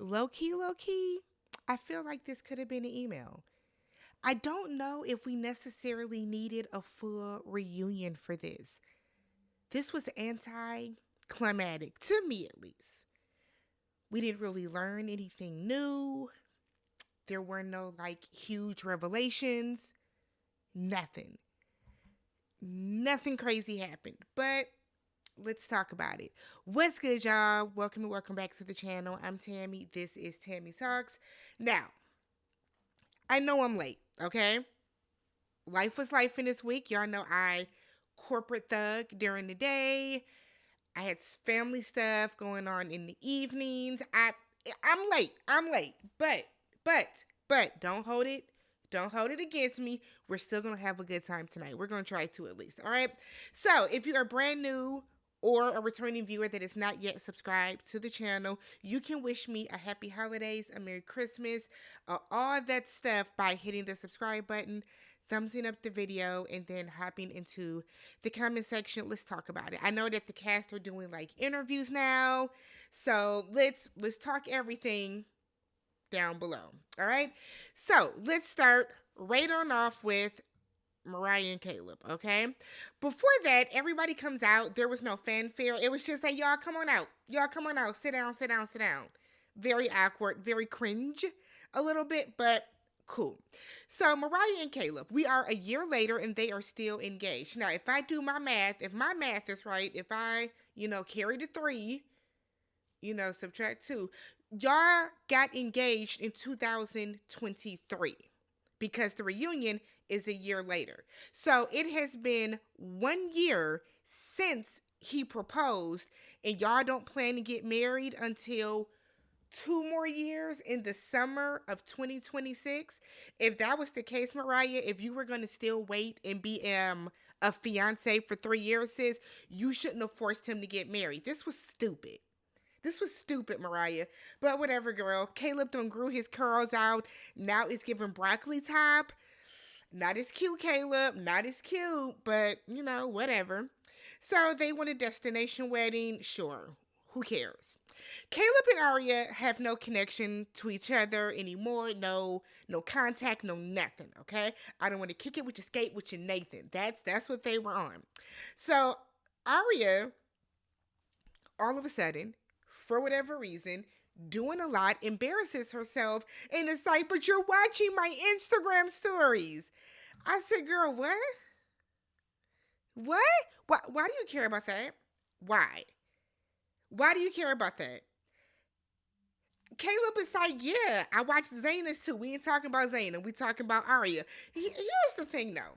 Low key, I feel like this could have been an email. I don't know if we necessarily needed a full reunion for this. This was anticlimactic, to me at least. We didn't really learn anything new. There were no like huge revelations. Nothing. Nothing crazy happened. But let's talk about it. What's good, y'all? Welcome and welcome back to the channel. I'm Tammy. This is TammyTalks. Now, I know I'm late, okay? Life was life in this week. Y'all know I corporate thug during the day. I had family stuff going on in the evenings. I'm late. I'm late. But don't hold it. Don't hold it against me. We're still gonna have a good time tonight. We're gonna try to at least. All right. So if you are brand new or a returning viewer that is not yet subscribed to the channel, you can wish me a happy holidays, a Merry Christmas, all that stuff by hitting the subscribe button, thumbsing up the video, and then hopping into the comment section. Let's talk about it. I know that the cast are doing like interviews now, so let's talk everything down below. All right. So let's start right on off with Mariah and Caleb. Okay. Before that, everybody comes out. There was no fanfare. It was just like, y'all come on out. Y'all come on out. Sit down, sit down, sit down. Very awkward, very cringe a little bit, but cool. So Mariah and Caleb, we are a year later and they are still engaged. Now, if I do my math, if my math is right, if I, carry the three, subtract two, y'all got engaged in 2023 because the reunion is a year later. So it has been 1 year since he proposed, and y'all don't plan to get married until 2 more years in the summer of 2026. If that was the case, Mariah, if you were going to still wait and be a fiance for 3 years, sis, you shouldn't have forced him to get married. This was stupid. This was stupid, Mariah. But whatever, girl. Caleb done grew his curls out. Now it's giving broccoli top. Not as cute, Caleb. Not as cute. But, whatever. So they want a destination wedding. Sure. Who cares? Caleb and Aria have no connection to each other anymore. No contact, no nothing, okay? I don't want to kick it with your skate with your Nathan. That's what they were on. So Aria, all of a sudden, for whatever reason, doing a lot, embarrasses herself, and it's like, but you're watching my Instagram stories. I said, girl, what? What? Why do you care about that? Why? Why do you care about that? Caleb is like, yeah, I watched Zena's too. We ain't talking about Zena. We talking about Aria. Here's the thing, though.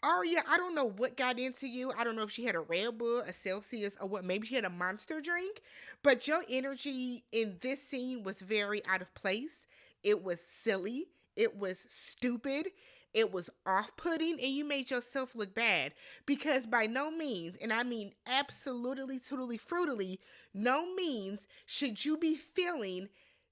Aria, I don't know what got into you. I don't know if she had a Red Bull, a Celsius, or what. Maybe she had a monster drink. But your energy in this scene was very out of place. It was silly. It was stupid. It was off putting. And you made yourself look bad. Because by no means, and I mean absolutely, totally, frutily, no means should you be feeling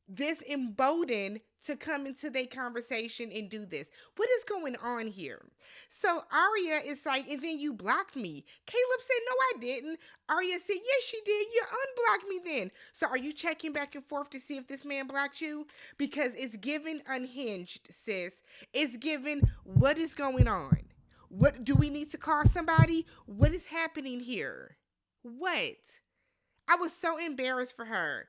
this emboldened to come into their conversation and do this. What is going on here? So Aria is like, and then you blocked me. Caleb said, no, I didn't. Aria said, yes, she did. You unblocked me then. So are you checking back and forth to see if this man blocked you? Because it's given unhinged, sis. It's given, what is going on? What do we need to call somebody? What is happening here? What? I was so embarrassed for her.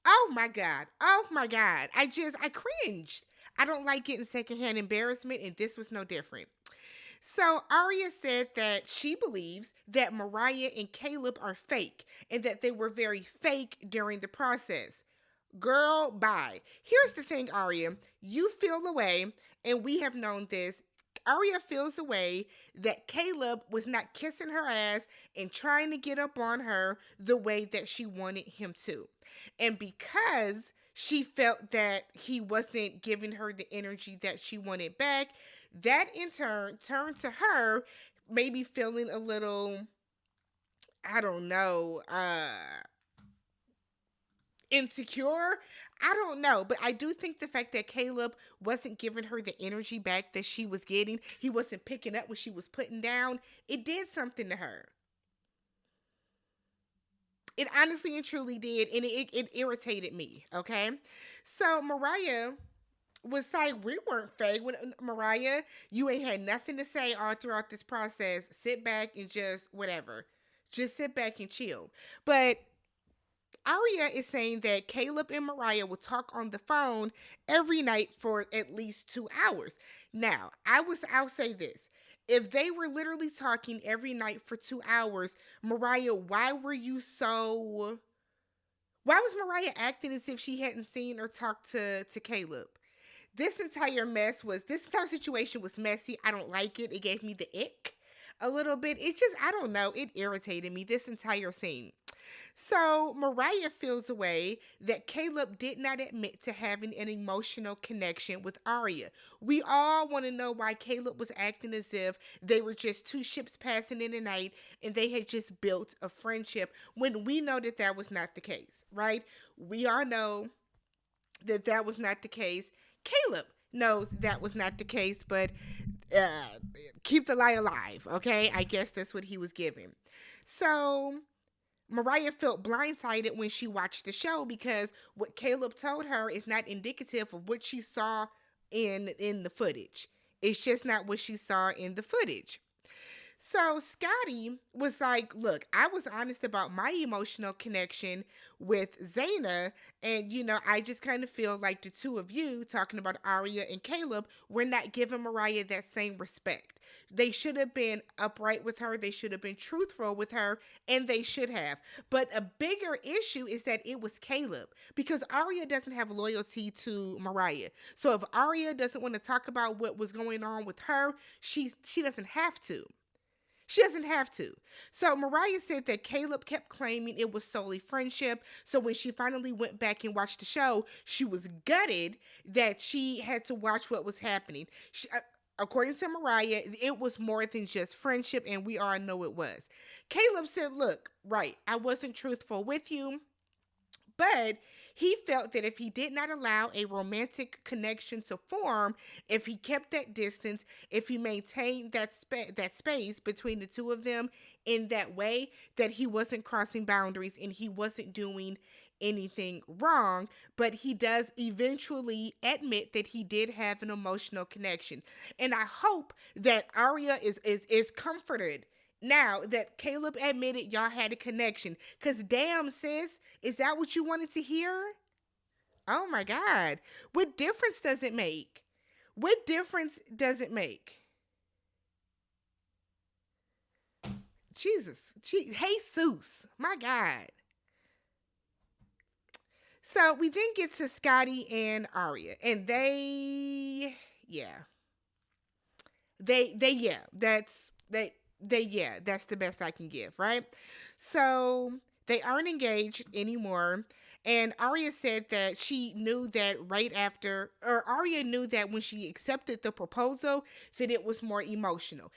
Oh my God. Oh my God. I cringed. I don't like getting secondhand embarrassment, and this was no different. So Aria said that she believes that Mariah and Caleb are fake and that they were very fake during the process. Girl, bye. Here's the thing, Aria. You feel the way, and we have known this. Aria feels a way that Caleb was not kissing her ass and trying to get up on her the way that she wanted him to. And because she felt that he wasn't giving her the energy that she wanted back, that in turn turned to her maybe feeling a little, I don't know, insecure. I don't know, but I do think the fact that Caleb wasn't giving her the energy back that she was getting, he wasn't picking up what she was putting down, it did something to her. It honestly and truly did, and it irritated me. Okay, so Mariah was like, we weren't fake. When Mariah, you ain't had nothing to say all throughout this process. Sit back and just whatever, just sit back and chill. But Aria is saying that Caleb and Mariah will talk on the phone every night for at least 2 hours. Now, I'll say this. If they were literally talking every night for 2 hours, Mariah, why was Mariah acting as if she hadn't seen or talked to Caleb? This entire situation was messy. I don't like it. It gave me the ick a little bit. It just, I don't know. It irritated me, this entire scene. So Mariah feels a way that Caleb did not admit to having an emotional connection with Aria. We all want to know why Caleb was acting as if they were just two ships passing in the night and they had just built a friendship when we know that that was not the case, right? We all know that that was not the case. Caleb knows that was not the case, but uh, keep the lie alive, okay? I guess that's what he was giving. So Mariah felt blindsided when she watched the show because what Caleb told her is not indicative of what she saw in the footage. It's just not what she saw in the footage. So Scotty was like, look, I was honest about my emotional connection with Zena. And, I just kind of feel like the two of you talking about Aria and Caleb were not giving Mariah that same respect. They should have been upright with her. They should have been truthful with her. And they should have. But a bigger issue is that it was Caleb. Because Aria doesn't have loyalty to Mariah. So if Aria doesn't want to talk about what was going on with her, she doesn't have to. She doesn't have to. So Mariah said that Caleb kept claiming it was solely friendship. So when she finally went back and watched the show, she was gutted that she had to watch what was happening. According to Mariah, it was more than just friendship, and we all know it was. Caleb said, look, right, I wasn't truthful with you, but he felt that if he did not allow a romantic connection to form, if he kept that distance, if he maintained that space between the two of them in that way, that he wasn't crossing boundaries and he wasn't doing anything wrong. But he does eventually admit that he did have an emotional connection. And I hope that Aria is comforted now that Caleb admitted y'all had a connection. Because damn, sis, is that what you wanted to hear? Oh my God. What difference does it make? What difference does it make? Jesus. Jesus. My God. So we then get to Scotty and Arya. And they, yeah. That's the best I can give, right? So they aren't engaged anymore. And Aria said that she knew that Aria knew that when she accepted the proposal, that it was more emotional.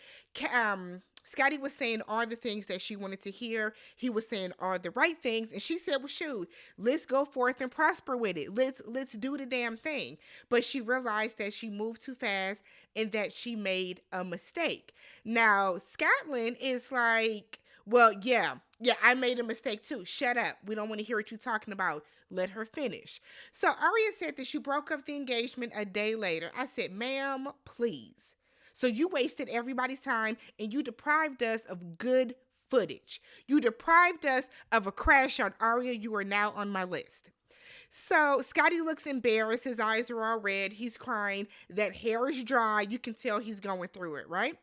Scotty was saying all the things that she wanted to hear. He was saying all the right things. And she said, well, shoot, let's go forth and prosper with it. Let's do the damn thing. But she realized that she moved too fast and that she made a mistake. Now, Scotland is like, well, yeah, I made a mistake too. Shut up. We don't want to hear what you're talking about. Let her finish. So Aria said that she broke up the engagement a day later. I said, ma'am, please. So you wasted everybody's time and you deprived us of good footage. You deprived us of a crash on Aria. You are now on my list. So Scotty looks embarrassed. His eyes are all red. He's crying. That hair is dry. You can tell he's going through it, right?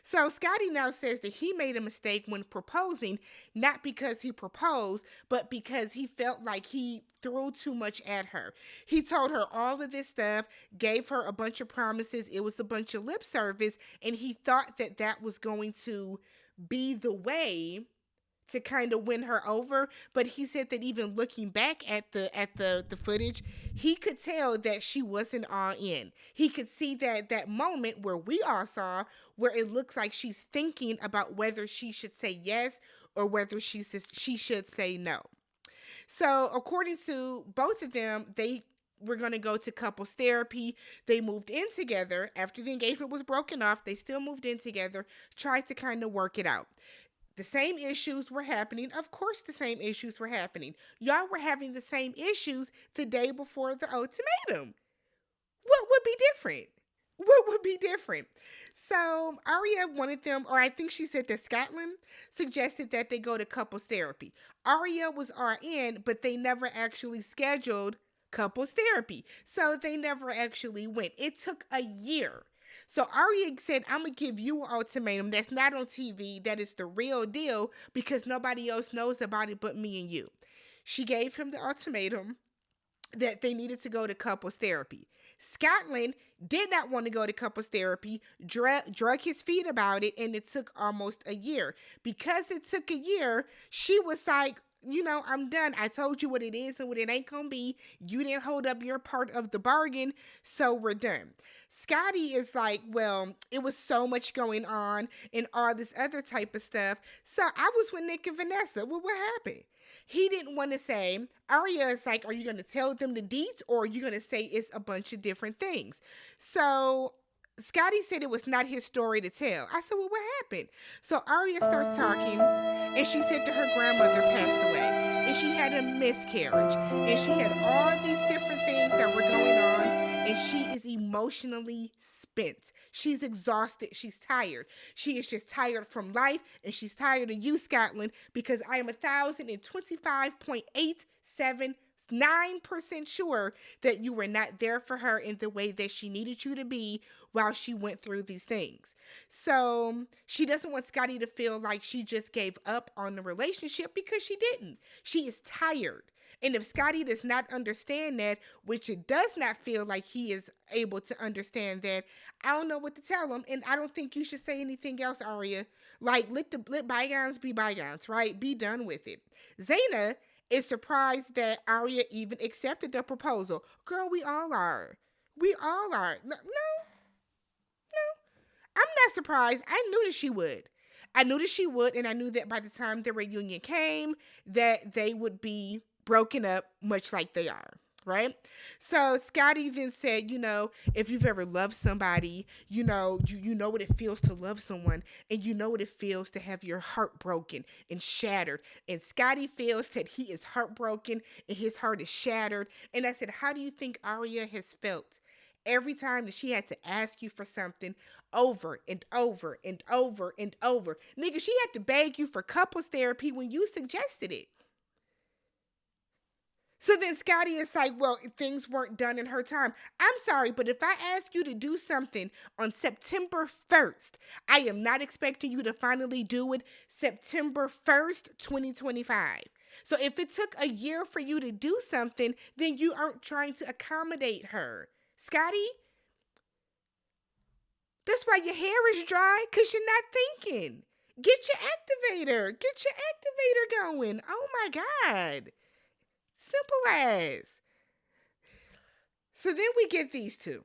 So Scotty now says that he made a mistake when proposing, not because he proposed, but because he felt like he threw too much at her. He told her all of this stuff, gave her a bunch of promises. It was a bunch of lip service, and he thought that that was going to be the way to kind of win her over. But he said that even looking back at the footage, he could tell that she wasn't all in. He could see that moment where we all saw where it looks like she's thinking about whether she should say yes or whether she should say no. So according to both of them, they were going to go to couples therapy. They moved in together after the engagement was broken off. They still moved in together, tried to kind of work it out. The same issues were happening. Of course, the same issues were happening. Y'all were having the same issues the day before the ultimatum. What would be different? What would be different? So Aria wanted them, or I think she said that Scotland suggested that they go to couples therapy. Aria was RN, but they never actually scheduled couples therapy. So they never actually went. It took a year. So Aria said, I'm going to give you an ultimatum that's not on TV, that is the real deal, because nobody else knows about it but me and you. She gave him the ultimatum that they needed to go to couples therapy. Scotland did not want to go to couples therapy, drug his feet about it, and it took almost a year. Because it took a year, she was like, I'm done. I told you what it is and what it ain't gonna be. You didn't hold up your part of the bargain, so we're done. Scotty is like, well, it was so much going on and all this other type of stuff. So I was with Nick and Vanessa. Well, what happened? He didn't want to say. Aria is like, are you going to tell them the deets, or are you going to say it's a bunch of different things? So Scotty said it was not his story to tell. I said, well, what happened? So Aria starts talking, and she said that her grandmother passed away, and she had a miscarriage, and she had all these different things that were going on, and she is emotionally spent. She's exhausted. She's tired. She is just tired from life, and she's tired of you, Scotland, because I am 1,025.879% sure that you were not there for her in the way that she needed you to be while she went through these things. So she doesn't want Scotty to feel like she just gave up on the relationship, because she didn't. She is tired. And if Scotty does not understand that, which it does not feel like he is able to understand that, I don't know what to tell him. And I don't think you should say anything else, Aria. Like, let bygones be bygones, right? Be done with it. Zena is surprised that Aria even accepted the proposal. Girl, we all are. We all are. No, I'm not surprised. I knew that she would. And I knew that by the time the reunion came, that they would be broken up, much like they are, right? So Scotty then said, if you've ever loved somebody, you know what it feels to love someone, and you know what it feels to have your heart broken and shattered. And Scotty feels that he is heartbroken and his heart is shattered. And I said, how do you think Aria has felt every time that she had to ask you for something over and over and over and over? Nigga, she had to beg you for couples therapy when you suggested it. So then Scotty is like, well, things weren't done in her time. I'm sorry, but if I ask you to do something on September 1st, I am not expecting you to finally do it September 1st, 2025. So if it took a year for you to do something, then you aren't trying to accommodate her. Scotty, that's why your hair is dry, because you're not thinking. Get your activator. Get your activator going. Oh my God. Simple as. So then we get these two.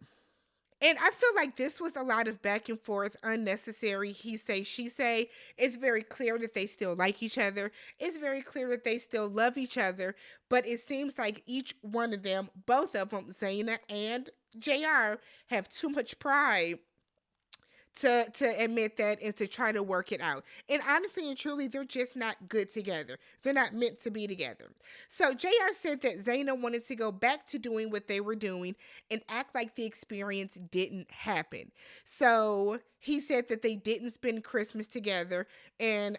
And I feel like this was a lot of back and forth, unnecessary, he say, she say. It's very clear that they still like each other. It's very clear that they still love each other. But it seems like each one of them, both of them, Zena and JR, have too much pride to admit that and to try to work it out. And honestly and truly, they're just not good together. They're not meant to be together. So JR said that Zena wanted to go back to doing what they were doing and act like the experience didn't happen. So he said that they didn't spend Christmas together, and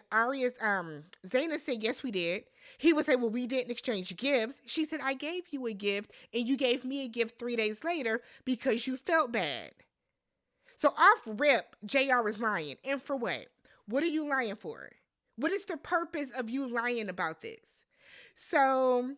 Zena said, yes, we did. He would say, well, we didn't exchange gifts. She said, I gave you a gift and you gave me a gift 3 days later because you felt bad. So off rip, JR is lying. And for what? What are you lying for? What is the purpose of you lying about this? So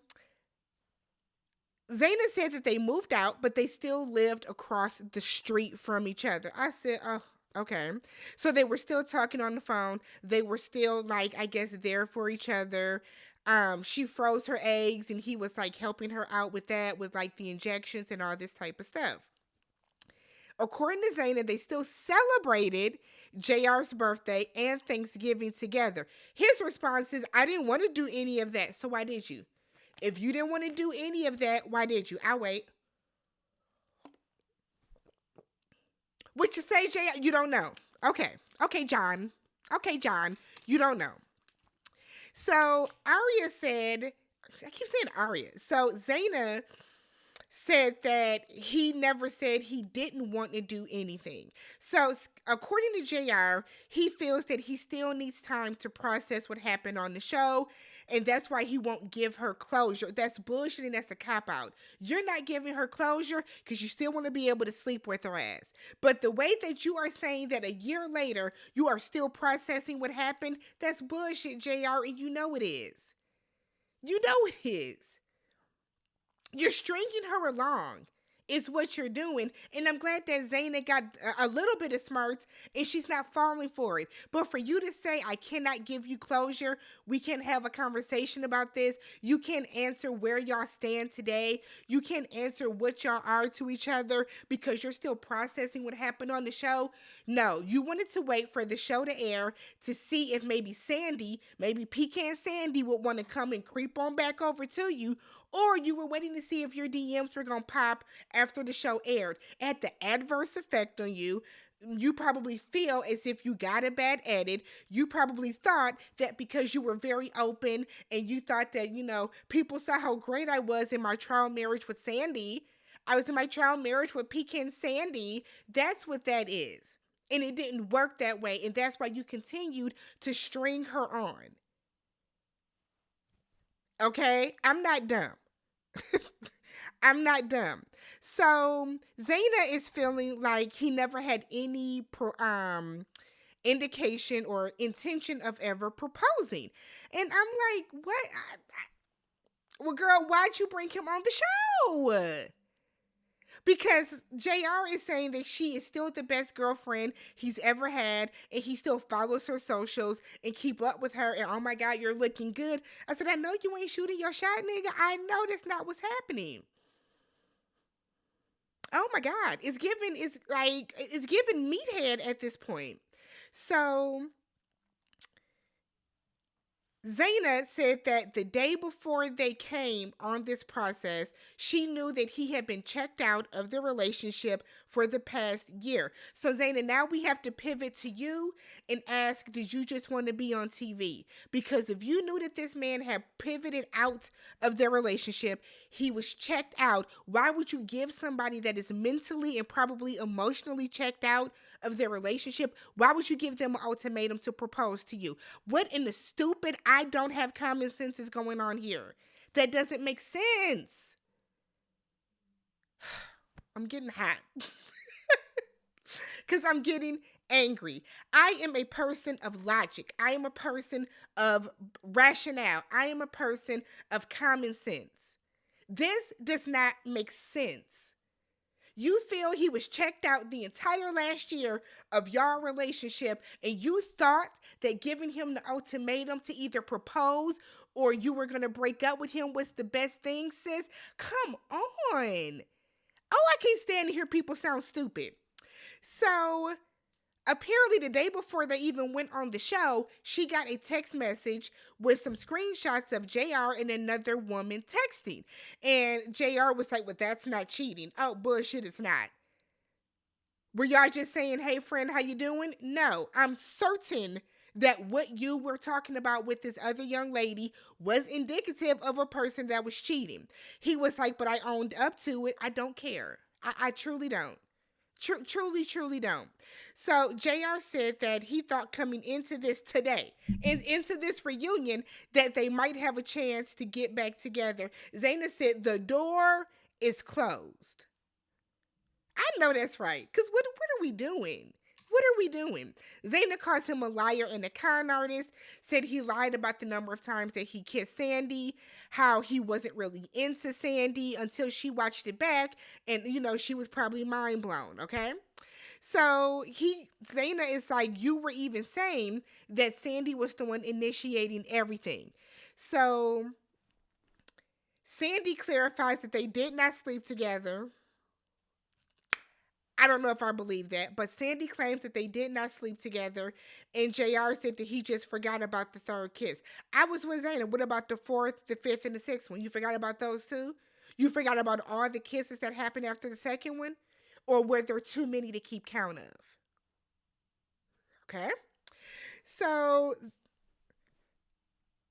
Zena said that they moved out, but they still lived across the street from each other. I said, oh, okay. So they were still talking on the phone. They were still, like, I guess, there for each other. She froze her eggs, and he was, like, helping her out with that, with, like, the injections and all this type of stuff. According to Zena, they still celebrated JR's birthday and Thanksgiving together. His response is, I didn't want to do any of that, so why did you? If you didn't want to do any of that, why did you? I'll wait. What you say, JR? You don't know. Okay, John. You don't know. So Aria said, I keep saying Aria. So Zena said that he never said he didn't want to do anything. So, according to JR, he feels that he still needs time to process what happened on the show, and that's why he won't give her closure. That's bullshit and that's a cop out. You're not giving her closure because you still want to be able to sleep with her ass. But the way that you are saying that a year later you are still processing what happened, that's bullshit, JR, and you know it is. You know it is. You're stringing her along is what you're doing. And I'm glad that Zena got a little bit of smarts and she's not falling for it. But for you to say, I cannot give you closure, we can't have a conversation about this, you can't answer where y'all stand today, you can't answer what y'all are to each other because you're still processing what happened on the show. No, you wanted to wait for the show to air to see if maybe Pecan Sandy would want to come and creep on back over to you, or you were waiting to see if your DMs were going to pop after the show aired. It had the adverse effect on you. You probably feel as if you got a bad edit. You probably thought that because you were very open and you thought that, people saw how great I was in my trial marriage with Sandy. I was in my trial marriage with Pecan Sandy. That's what that is. And it didn't work that way. And that's why you continued to string her on. Okay? I'm not dumb. I'm not dumb. So Zena is feeling like he never had any indication or intention of ever proposing. And I'm like, what? Well, girl, why'd you bring him on the show? Because JR is saying that she is still the best girlfriend he's ever had, and he still follows her socials and keep up with her, and oh my God, you're looking good. I said, I know you ain't shooting your shot, nigga. I know that's not what's happening. Oh my God. It's giving meathead at this point. So Zena said that the day before they came on this process, she knew that he had been checked out of the relationship for the past year. So Zena, now we have to pivot to you and ask, did you just want to be on TV? Because if you knew that this man had pivoted out of their relationship, he was checked out, why would you give somebody that is mentally and probably emotionally checked out of their relationship, why would you give them an ultimatum to propose to you? What in the stupid, I don't have common sense is going on here? That doesn't make sense. I'm getting hot. Because I'm getting angry. I am a person of logic. I am a person of rationale. I am a person of common sense. This does not make sense. You feel he was checked out the entire last year of your relationship, and you thought that giving him the ultimatum to either propose or you were going to break up with him was the best thing, sis? Come on. Oh, I can't stand to hear people sound stupid. So apparently the day before they even went on the show, she got a text message with some screenshots of JR and another woman texting. And JR was like, well, that's not cheating. Oh, bullshit, it's not. Were y'all just saying, hey, friend, how you doing? No, I'm certain that what you were talking about with this other young lady was indicative of a person that was cheating. He was like, but I owned up to it. I don't care. I truly don't. Truly don't. So JR said that he thought coming into this today, into this reunion, that they might have a chance to get back together. Zena said the door is closed. I know that's right. Because what are we doing? What are we doing? Zena calls him a liar and a con artist, said he lied about the number of times that he kissed Sandy, how he wasn't really into Sandy until she watched it back, and, she was probably mind blown, okay? So Zena is like, you were even saying that Sandy was the one initiating everything. So Sandy clarifies that they did not sleep together. I don't know if I believe that, but Sandy claims that they did not sleep together, and JR said that he just forgot about the third kiss. I was with Zena. What about the fourth, the fifth, and the sixth one? You forgot about those too? You forgot about all the kisses that happened after the second one? Or were there too many to keep count of? Okay. So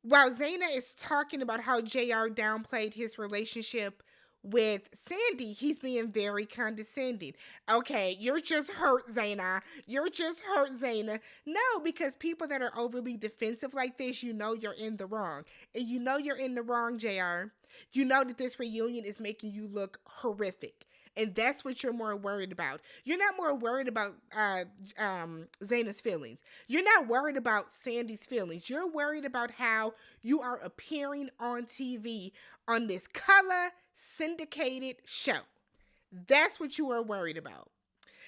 while Zena is talking about how JR downplayed his relationship with Sandy, he's being very condescending. Okay, you're just hurt, Zena. You're just hurt, Zena. No, because people that are overly defensive like this, you know you're in the wrong. And you know you're in the wrong, JR. You know that this reunion is making you look horrific. And that's what you're more worried about. You're not more worried about Zena's feelings. You're not worried about Sandy's feelings. You're worried about how you are appearing on TV on this color syndicated show. That's what you are worried about.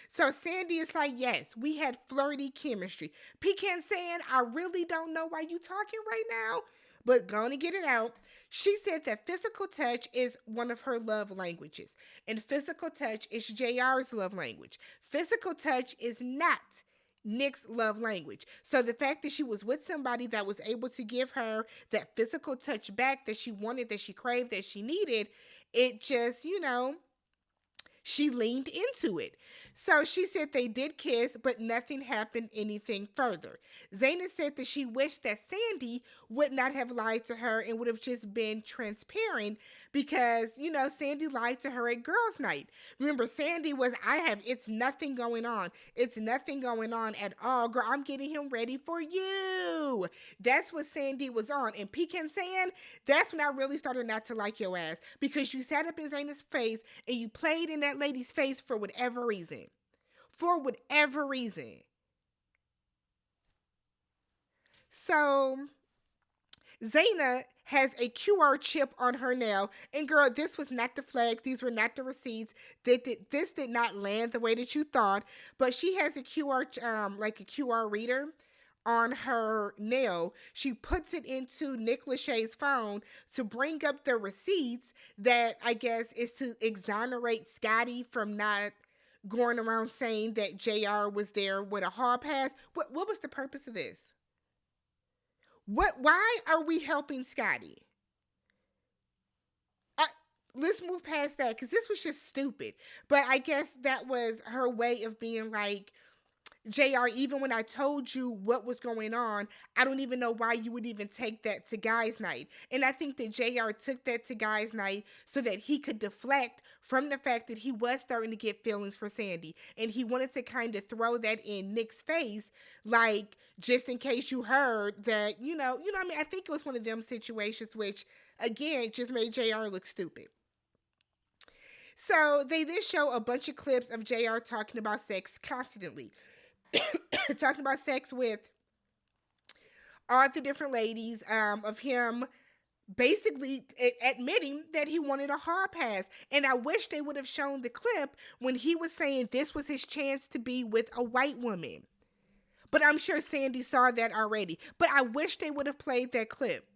So Sandy is like, yes, we had flirty chemistry. Pecan saying, I really don't know why you talking right now, but gonna get it out. She said that physical touch is one of her love languages, and physical touch is JR's love language. Physical touch is not Nick's love language. So the fact that she was with somebody that was able to give her that physical touch back that she wanted, that she craved, that she needed, it just, she leaned into it. So she said they did kiss, but nothing happened anything further. Zena said that she wished that Sandy would not have lied to her and would have just been transparent because, Sandy lied to her at girls' night. Remember, Sandy was, it's nothing going on. It's nothing going on at all. Girl, I'm getting him ready for you. That's what Sandy was on. And Pecan saying, that's when I really started not to like your ass because you sat up in Zena's face and you played in that lady's face for whatever reason. For whatever reason. So, Zena has a QR chip on her nail. And girl, this was not the flags. These were not the receipts. This did not land the way that you thought. But she has a QR, like a QR reader on her nail. She puts it into Nick Lachey's phone to bring up the receipts that I guess is to exonerate Scotty from not going around saying that JR was there with a hall pass. What was the purpose of this? Why are we helping Scotty? Let's move past that because this was just stupid. But I guess that was her way of being like, JR, even when I told you what was going on, I don't even know why you would even take that to guys' night. And I think that JR took that to guys' night so that he could deflect from the fact that he was starting to get feelings for Sandy. And he wanted to kind of throw that in Nick's face, like, just in case you heard that, what I mean? I think it was one of them situations which, again, just made JR look stupid. So they then show a bunch of clips of JR talking about sex constantly. Talking about sex with all the different ladies, of him basically admitting that he wanted a hard pass. And I wish they would have shown the clip when he was saying this was his chance to be with a white woman. But I'm sure Sandy saw that already. But I wish they would have played that clip.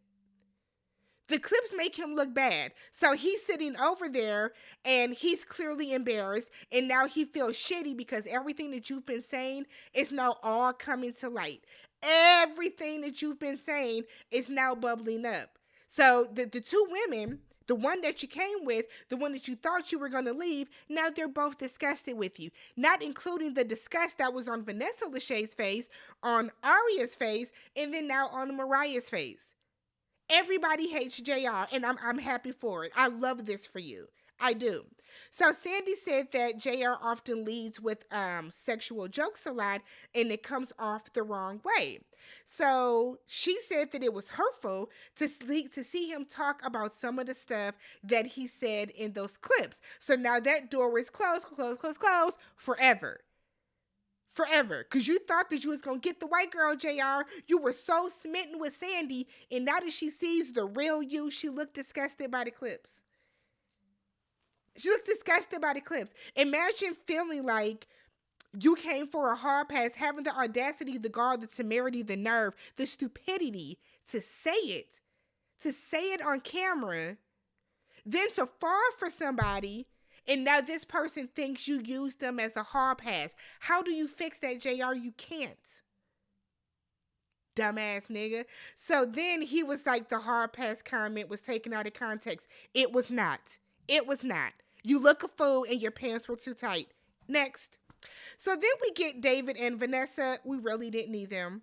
The clips make him look bad. So he's sitting over there and he's clearly embarrassed. And now he feels shitty because everything that you've been saying is now all coming to light. Everything that you've been saying is now bubbling up. So the two women, the one that you came with, the one that you thought you were going to leave, now they're both disgusted with you. Not including the disgust that was on Vanessa Lachey's face, on Aria's face, and then now on Mariah's face. Everybody hates JR, and I'm happy for it. I love this for you. I do. So Sandy said that JR often leads with sexual jokes a lot, and it comes off the wrong way. So she said that it was hurtful to see him talk about some of the stuff that he said in those clips. So now that door is closed forever. Forever. Because you thought that you was going to get the white girl, JR. You were so smitten with Sandy. And now that she sees the real you, she looked disgusted by the clips. She looked disgusted by the clips. Imagine feeling like you came for a hard pass, having the audacity, the gall, the temerity, the nerve, the stupidity to say it. To say it on camera. Then to fall for somebody. And now this person thinks you used them as a hall pass. How do you fix that, JR? You can't. Dumbass nigga. So then he was like, the hard pass comment was taken out of context. It was not. It was not. You look a fool and your pants were too tight. Next. So then we get David and Vanessa. We really didn't need them.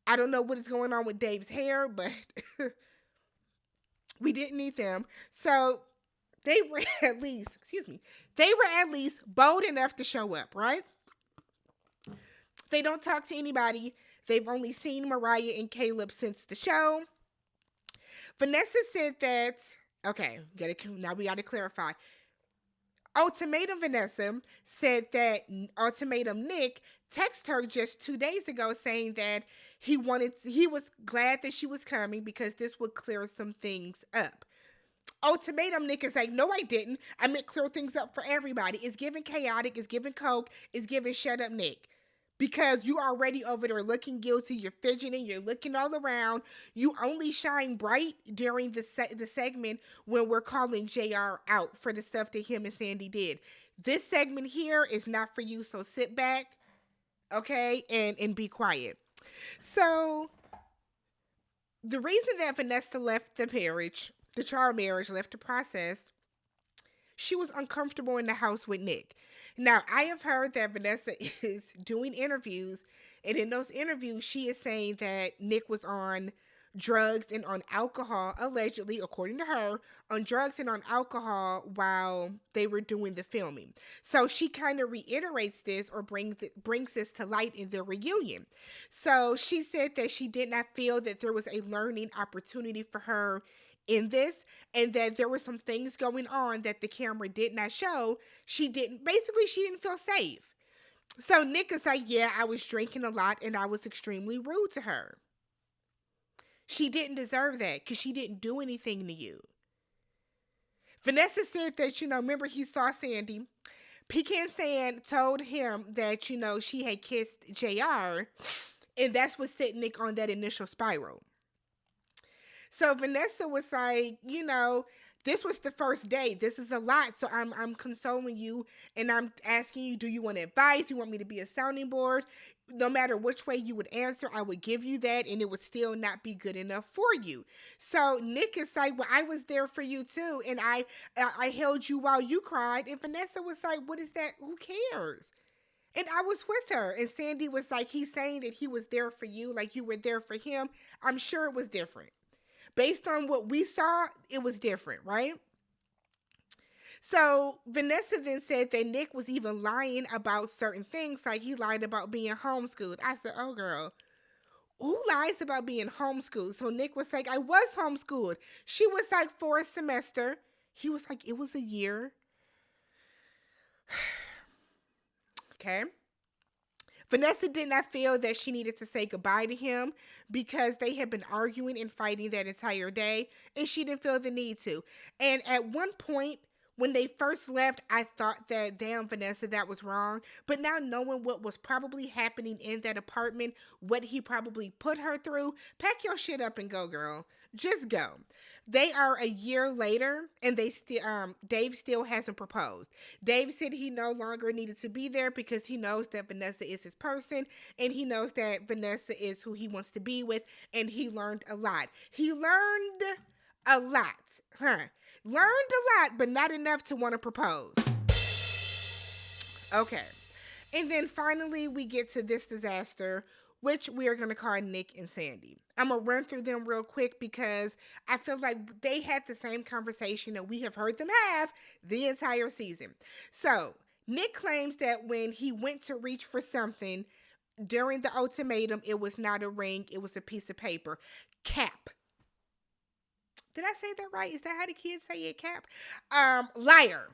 I don't know what is going on with Dave's hair, but we didn't need them. So they were at least, they were at least bold enough to show up, right? They don't talk to anybody. They've only seen Mariah and Caleb since the show. Vanessa said that, okay, now we got to clarify. Ultimatum Vanessa said that Ultimatum Nick texted her just 2 days ago saying that he was glad that she was coming because this would clear some things up. Ultimatum Nick is like, no, I didn't. I meant clear things up for everybody. It's giving chaotic. It's giving coke. It's giving shut up Nick. Because you already over there looking guilty, you're fidgeting, you're looking all around. You only shine bright during the segment when we're calling JR out for the stuff that him and Sandy did. This segment here is not for you, so sit back, okay, and be quiet. So, the reason that Vanessa left the marriage, the trial marriage, left the process, she was uncomfortable in the house with Nick. Now, I have heard that Vanessa is doing interviews, and in those interviews, she is saying that Nick was on drugs and on alcohol, allegedly, according to her, on drugs and on alcohol while they were doing the filming. So she kind of reiterates this or brings this to light in the reunion. So she said that she did not feel that there was a learning opportunity for her in this, and that there were some things going on that the camera did not show. She didn't feel safe. So Nick is like, yeah, I was drinking a lot and I was extremely rude to her. She didn't deserve that because she didn't do anything to you. Vanessa said that, remember he saw Sandy. Pecan San told him that, she had kissed JR, and that's what set Nick on that initial spiral. So Vanessa was like, this was the first day. This is a lot. So I'm consoling you and I'm asking you, do you want advice? You want me to be a sounding board? No matter which way you would answer, I would give you that and it would still not be good enough for you. So Nick is like, well, I was there for you too. And I held you while you cried. And Vanessa was like, what is that? Who cares? And I was with her. And Sandy was like, he's saying that he was there for you, like you were there for him. I'm sure it was different. Based on what we saw, it was different, right? So Vanessa then said that Nick was even lying about certain things, like he lied about being homeschooled. I said, oh girl, who lies about being homeschooled? So Nick was like, I was homeschooled. She was like, for a semester. He was like, it was a year. Okay. Vanessa did not feel that she needed to say goodbye to him because they had been arguing and fighting that entire day, and she didn't feel the need to. And at one point, when they first left, I thought that, damn, Vanessa, that was wrong. But now knowing what was probably happening in that apartment, what he probably put her through, pack your shit up and go, girl. Just go. They are a year later, and Dave still hasn't proposed. Dave said he no longer needed to be there because he knows that Vanessa is his person, and he knows that Vanessa is who he wants to be with, and he learned a lot. He learned a lot, Learned a lot, but not enough to want to propose. Okay. And then finally, we get to this disaster, which we are going to call Nick and Sandy. I'm going to run through them real quick because I feel like they had the same conversation that we have heard them have the entire season. So, Nick claims that when he went to reach for something during the ultimatum, it was not a ring, it was a piece of paper. Cap. Did I say that right? Is that how the kids say it, Cap? Liar.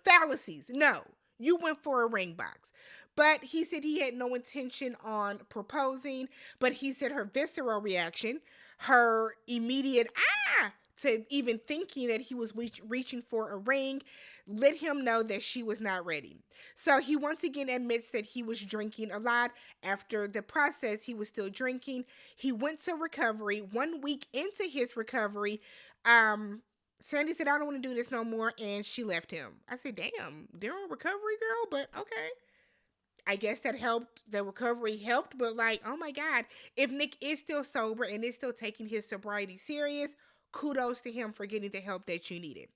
Fallacies. No. You went for a ring box. But he said he had no intention on proposing. But he said her visceral reaction, her immediate to even thinking that he was reaching for a ring, let him know that she was not ready. So he once again admits that he was drinking a lot. After the process, he was still drinking. He went to recovery. 1 week into his recovery, Sandy said, I don't want to do this no more, and she left him. I said, damn, during recovery, girl, but okay. I guess that helped. The recovery helped, but like, oh my God, if Nick is still sober and is still taking his sobriety serious, kudos to him for getting the help that you needed.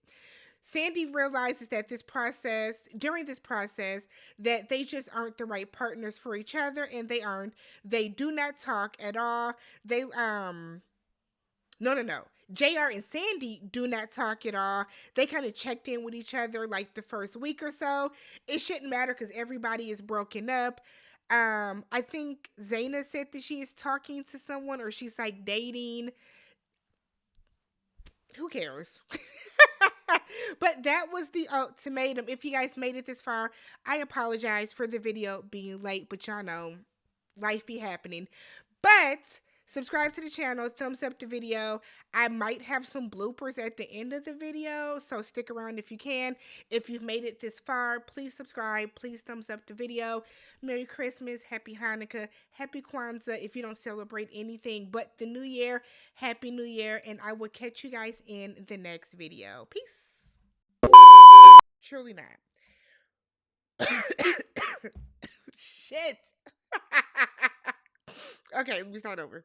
Sandy realizes that during this process, that they just aren't the right partners for each other, and they aren't. They do not talk at all. No. JR and Sandy do not talk at all. They kind of checked in with each other like the first week or so. It shouldn't matter because everybody is broken up. I think Zena said that she is talking to someone or she's like dating. Who cares? But that was the ultimatum. If you guys made it this far, I apologize for the video being late, but y'all know life be happening. But subscribe to the channel, thumbs up the video. I might have some bloopers at the end of the video, so stick around if you can. If you've made it this far, please subscribe, please thumbs up the video. Merry Christmas, Happy Hanukkah, Happy Kwanzaa if you don't celebrate anything but the New Year. Happy New Year, and I will catch you guys in the next video. Peace. Truly not. Shit. Okay, let me start over.